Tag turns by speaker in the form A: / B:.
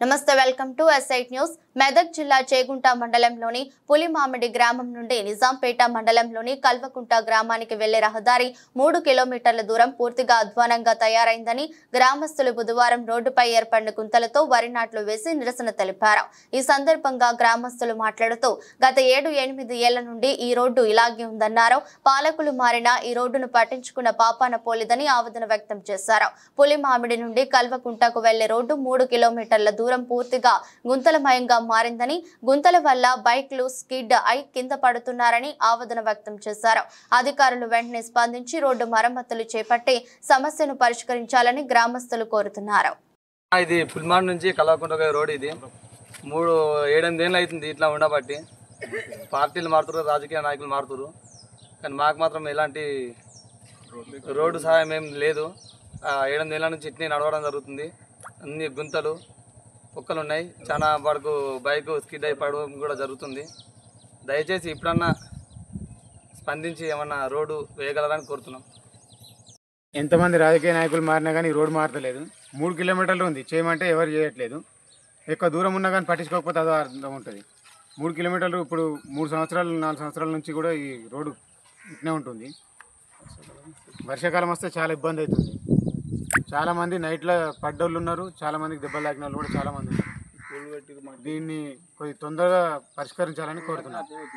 A: నమస్తే welcome to ఎస్ఐట్ news. Medak జిల్లా చేగుంట మండలంలోని పులిమామిడి గ్రామం నుండి నిజాంపేట మండలంలోని కల్వకుంట గ్రామానికి వెళ్లే రహదారి 3 కిలోమీటర్ల దూరం పూర్తిగా అధ్వానంగా తయారైందని గ్రామస్తులు బుధవారం రోడ్డుపై ఏర్పడిన గుంతలతో వరి నాట్లు వేసి నిరసన తెలిపారు. ఈ సందర్భంగా గ్రామస్తులు మాట్లాడుతూ గత 7-8 ఏళ్ల నుండి ఈ రోడ్డు ఇలాగే ఉందన్నారు. పాలకులు మారినా ఈ రోడ్డును పట్టించుకున్న పాపాన పోలేదని ఆవేదన వ్యక్తం చేశారు. పులిమామిడి నుండి కల్వకుంటకు వెళ్లే రోడ్డు 3 కిలోమీటర్ల దూరం పూర్తిగా గుంతలమయంగా మారిందని, గుంతల వల్ల బైక్లు స్కిడ్ అయి కింద పడుతున్నారని ఆవేదన వ్యక్తం చేశారు. అధికారులు వెంటనే స్పందించి రోడ్డు మరమ్మతులు చేపట్టి సమస్యను పరిష్కరించాలని గ్రామస్తులు కోరుతున్నారు.
B: ఇది పుల్మాన్ నుంచి కల్వకుంట రోడ్. ఇది 7-8 ఏళ్ళు అవుతుంది ఇట్లా ఉండబట్టి. పార్టీలు మారుతున్నారు, రాజకీయ నాయకులు మారుతున్నారు, కానీ మాకు మాత్రం ఎలాంటి రోడ్డు సహాయం ఏం లేదు. 7-8 ఏళ్ళ నుంచి ఇట్నే నడవడం జరుగుతుంది. అన్ని గుంతలు కుక్కలు ఉన్నాయి. చాలా వరకు బైక్ స్కిడ్ అయి పడడం కూడా జరుగుతుంది. దయచేసి ఇప్పుడన్నా స్పందించి ఏమన్నా రోడ్డు వేయగలరని కోరుతున్నాం.
C: ఎంతమంది రాజకీయ నాయకులు మారినా కానీ రోడ్డు మారతలేదు. 3 కిలోమీటర్లు ఉంది, చేయమంటే ఎవరు చేయట్లేదు. ఎక్కువ దూరం ఉన్నా కానీ పట్టించుకోకపోతే అదో అర్థం ఉంటుంది. 3 కిలోమీటర్లు ఇప్పుడు 3 సంవత్సరాలు 4 సంవత్సరాల నుంచి కూడా ఈ రోడ్డు ఇట్నే ఉంటుంది. వర్షాకాలం వస్తే చాలా ఇబ్బంది అవుతుంది. చాలామంది నైట్లో పడ్డోళ్ళు ఉన్నారు, చాలామందికి దెబ్బలు తాకిన వాళ్ళు కూడా చాలామంది ఉన్నారు. దీన్ని కొద్ది తొందరగా పరిష్కరించాలని కోరుతున్నాను.